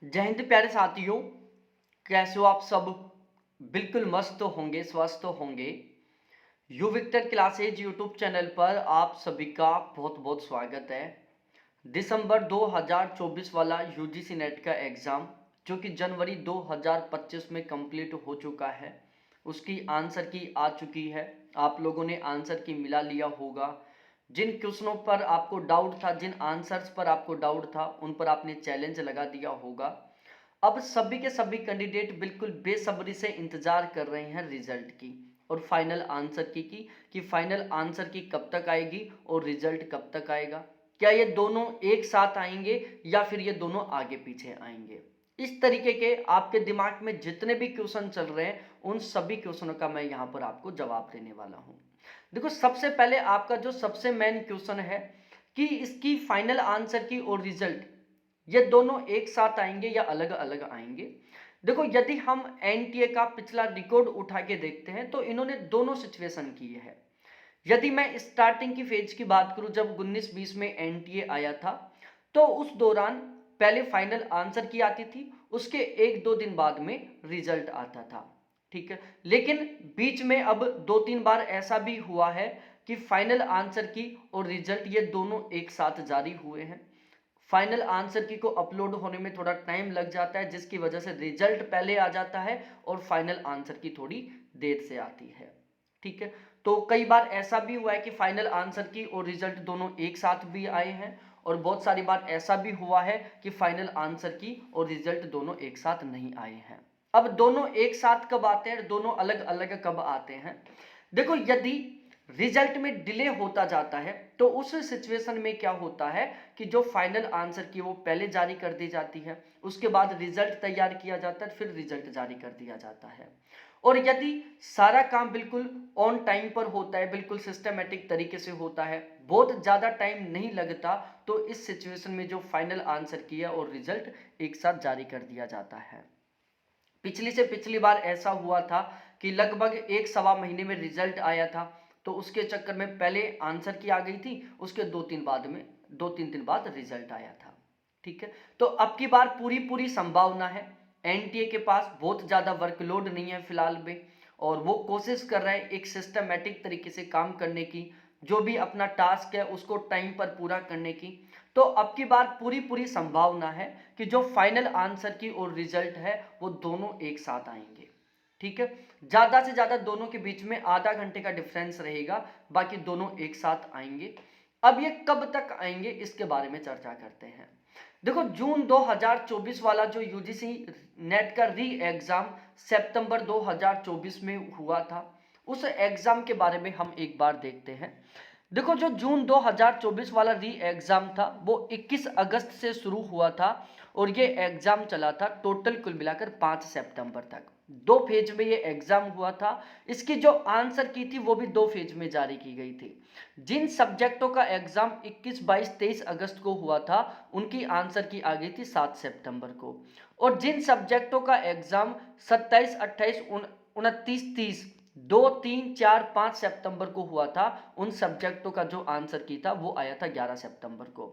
जय हिंद प्यारे साथियों। कैसे हो आप सब? बिल्कुल मस्त होंगे, स्वस्थ होंगे। You Victor classes YouTube channel पर आप सभी का बहुत बहुत स्वागत है। दिसंबर 2024 वाला यूजीसी नेट का एग्ज़ाम जो कि जनवरी 2025 में कंप्लीट हो चुका है, उसकी आंसर की आ चुकी है। आप लोगों ने आंसर की मिला लिया होगा। जिन क्वेश्चनों पर आपको डाउट था, जिन आंसर्स पर आपको डाउट था, उन पर आपने चैलेंज लगा दिया होगा। अब सभी के सभी कैंडिडेट बिल्कुल बेसब्री से इंतजार कर रहे हैं रिजल्ट की और फाइनल आंसर की कि फाइनल आंसर की कब तक आएगी और रिजल्ट कब तक आएगा। क्या ये दोनों एक साथ आएंगे या फिर ये दोनों आगे पीछे आएंगे। इस तरीके के आपके दिमाग में जितने भी क्वेश्चन चल रहे हैं, उन सभी क्वेश्चनों का मैं यहाँ पर आपको जवाब देने वाला हूँ। देखो, सबसे पहले आपका जो सबसे मेन क्वेश्चन है कि इसकी फाइनल आंसर की और रिजल्ट ये दोनों एक साथ आएंगे या अलग अलग आएंगे। देखो, यदि हम एनटीए का पिछला रिकॉर्ड उठा के देखते हैं तो इन्होंने दोनों सिचुएशन की है। यदि मैं स्टार्टिंग की फेज की बात करूं, जब 19-20 में एनटीए आया था, तो उस दौरान पहले फाइनल आंसर की आती थी, उसके 1-2 दिन बाद में रिजल्ट आता था। ठीक है, लेकिन बीच में अब 2-3 बार ऐसा भी हुआ है कि फाइनल आंसर की और रिजल्ट ये दोनों एक साथ जारी हुए हैं। फाइनल आंसर की को अपलोड होने में थोड़ा टाइम लग जाता है, जिसकी वजह से रिजल्ट पहले आ जाता है और फाइनल आंसर की थोड़ी देर से आती है। ठीक है, तो कई बार ऐसा भी हुआ है कि फाइनल आंसर की और रिजल्ट दोनों एक साथ भी आए हैं, और बहुत सारी बार ऐसा भी हुआ है कि फाइनल आंसर की और रिजल्ट दोनों एक साथ नहीं आए हैं। अब दोनों एक साथ कब आते हैं, दोनों अलग अलग कब आते हैं? देखो, यदि रिजल्ट में डिले होता जाता है तो उस सिचुएशन में क्या होता है कि जो फाइनल आंसर की वो पहले जारी कर दी जाती है, उसके बाद रिजल्ट तैयार किया जाता है, फिर रिजल्ट जारी कर दिया जाता है। और यदि सारा काम बिल्कुल ऑन टाइम पर होता है, बिल्कुल सिस्टमेटिक तरीके से होता है, बहुत ज़्यादा टाइम नहीं लगता, तो इस सिचुएशन में जो फाइनल आंसर किया और रिजल्ट एक साथ जारी कर दिया जाता है। पिछली से पिछली बार ऐसा हुआ था कि लगभग 1-1.25 महीने में रिजल्ट आया था, तो उसके चक्कर में पहले आंसर की आ गई थी, उसके 2-3 दिन बाद रिजल्ट आया था। ठीक है, तो अब की बार पूरी पूरी संभावना है, एनटीए के पास बहुत ज़्यादा वर्कलोड नहीं है फिलहाल में, और वो कोशिश कर रहे हैं एक सिस्टमेटिक तरीके से काम करने की, जो भी अपना टास्क है उसको टाइम पर पूरा करने की। तो अब की बार पूरी पूरी संभावना है कि जो फाइनल आंसर की और रिजल्ट है वो दोनों एक साथ आएंगे। ठीक है, ज़्यादा से ज़्यादा दोनों के बीच में आधा घंटे का डिफरेंस रहेगा, बाकी दोनों एक साथ आएंगे। अब ये कब तक आएंगे इसके बारे में चर्चा करते हैं। देखो, जून 2024 वाला जो यूजीसी नेट का री एग्ज़ाम सितंबर 2024 में हुआ था, उस एग्ज़ाम के बारे में हम एक बार देखते हैं। देखो, जो जून 2024 वाला री एग्ज़ाम था वो 21 अगस्त से शुरू हुआ था, और ये एग्ज़ाम चला था टोटल कुल मिलाकर 5 सितंबर तक। 2 फेज में ये एग्ज़ाम हुआ था। इसकी जो आंसर की थी वो भी 2 फेज में जारी की गई थी। जिन सब्जेक्टों का एग्ज़ाम 21, 22, 23 अगस्त को हुआ था, उनकी आंसर की आ गई थी 7 सितंबर को। और जिन सब्जेक्टों का एग्ज़ाम 27, 28, 29, 30, 2, 3, 4, 5 सितंबर को हुआ था, उन सब्जेक्टों का जो आंसर की था वो आया था 11 सितंबर को।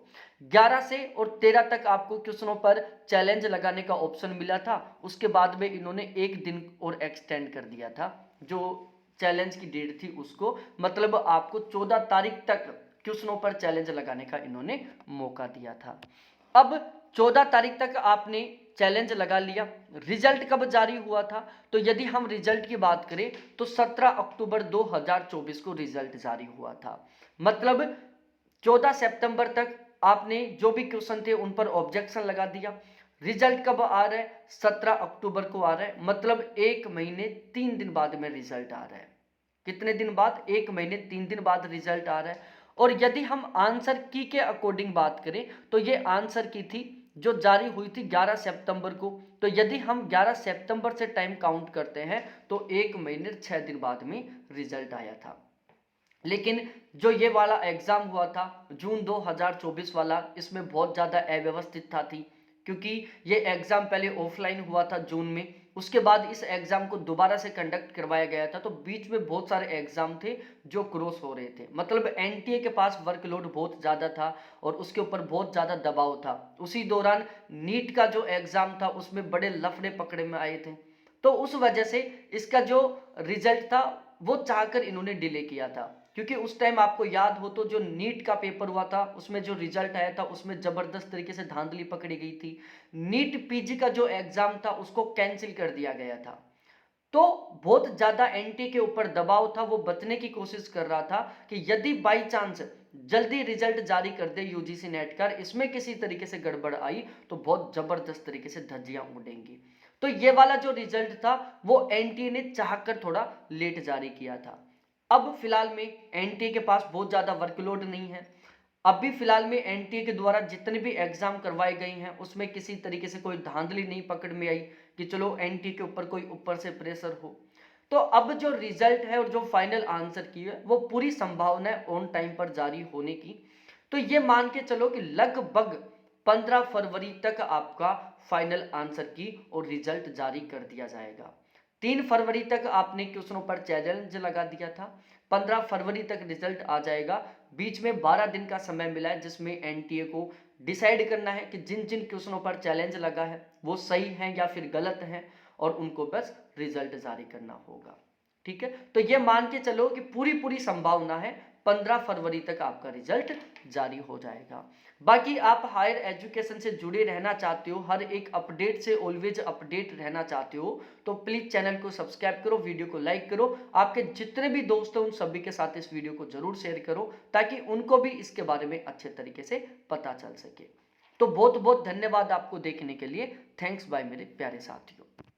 11 से और 13 तक आपको क्वेश्चनों पर चैलेंज लगाने का ऑप्शन मिला था। उसके बाद में इन्होंने एक दिन और एक्सटेंड कर दिया था, जो चैलेंज की डेट थी उसको, मतलब आपको 14 तारीख तक क्वेश्चनों पर चैलेंज लगाने का इन्होंने मौका दिया था। अब 14 तारीख तक आपने चैलेंज लगा लिया। रिजल्ट कब जारी हुआ था? तो यदि हम रिजल्ट की बात करें तो 17 अक्टूबर 2024 को रिजल्ट जारी हुआ था। मतलब 14 सितंबर तक आपने जो भी क्वेश्चन थे उन पर ऑब्जेक्शन लगा दिया। रिजल्ट कब आ रहा है? 17 अक्टूबर को आ रहा है, मतलब 1 महीने 3 दिन बाद में रिजल्ट आ रहा है। कितने दिन बाद? 1 महीने 3 दिन बाद रिजल्ट आ रहा है। और यदि हम आंसर की के अकॉर्डिंग बात करें तो ये आंसर की थी जो जारी हुई थी 11 सितंबर को। तो यदि हम 11 सितंबर से टाइम काउंट करते हैं तो 1 महीने 6 दिन बाद में रिजल्ट आया था। लेकिन जो ये वाला एग्ज़ाम हुआ था जून 2024 वाला, इसमें बहुत ज़्यादा अव्यवस्थितता थी, क्योंकि ये एग्ज़ाम पहले ऑफलाइन हुआ था जून में, उसके बाद इस एग्ज़ाम को दोबारा से कंडक्ट करवाया गया था, तो बीच में बहुत सारे एग्ज़ाम थे जो क्रॉस हो रहे थे। मतलब एनटीए के पास वर्कलोड बहुत ज़्यादा था और उसके ऊपर बहुत ज़्यादा दबाव था। उसी दौरान नीट का जो एग्ज़ाम था उसमें बड़े लफड़े पकड़े में आए थे, तो उस वजह से इसका जो रिजल्ट था वो चाहकर इन्होंने डिले किया था। क्योंकि उस टाइम आपको याद हो तो जो नीट का पेपर हुआ था उसमें जो रिजल्ट आया था उसमें जबरदस्त तरीके से धांधली पकड़ी गई थी। नीट पीजी का जो एग्जाम था उसको कैंसिल कर दिया गया था। तो बहुत ज्यादा एनटी के ऊपर दबाव था, वो बचने की कोशिश कर रहा था कि यदि बाई चांस जल्दी रिजल्ट जारी कर दे यूजीसी नेट का, इसमें किसी तरीके से गड़बड़ आई तो बहुत जबरदस्त तरीके से धज्जियां उड़ेंगी। तो ये वाला जो रिजल्ट था वो एनटीए ने चाहकर थोड़ा लेट जारी किया था। अब फिलहाल में एनटीए के पास बहुत ज्यादा वर्कलोड नहीं है। अभी फिलहाल में एनटीए के द्वारा जितने भी एग्जाम करवाए गए हैं उसमें किसी तरीके से कोई धांधली नहीं पकड़ में आई कि चलो एनटीए के ऊपर कोई ऊपर से प्रेशर हो। तो अब जो रिजल्ट है और जो फाइनल आंसर की है वो पूरी संभावना है ऑन टाइम पर जारी होने की। तो ये मान के चलो कि लगभग 15 फरवरी तक आपका फाइनल आंसर की और रिजल्ट जारी कर दिया जाएगा। 3 फरवरी तक आपने क्वेश्चनों पर चैलेंज लगा दिया था, 15 फरवरी तक रिजल्ट आ जाएगा। बीच में 12 दिन का समय मिला है जिसमें एनटीए को डिसाइड करना है कि जिन जिन क्वेश्चनों पर चैलेंज लगा है वो सही है या फिर गलत है, और उनको बस रिजल्ट जारी करना होगा। ठीक है, तो ये मान के चलो कि पूरी संभावना है 15 फरवरी तक आपका रिजल्ट जारी हो जाएगा। बाकी आप हायर एजुकेशन से जुड़े रहना चाहते हो, हर एक अपडेट से ऑलवेज अपडेट रहना चाहते हो, तो प्लीज चैनल को सब्सक्राइब करो, वीडियो को लाइक करो, आपके जितने भी दोस्त हैं उन सभी के साथ इस वीडियो को जरूर शेयर करो ताकि उनको भी इसके बारे में अच्छे तरीके से पता चल सके। तो बहुत बहुत धन्यवाद आपको देखने के लिए। थैंक्स बाय मेरे प्यारे साथियों।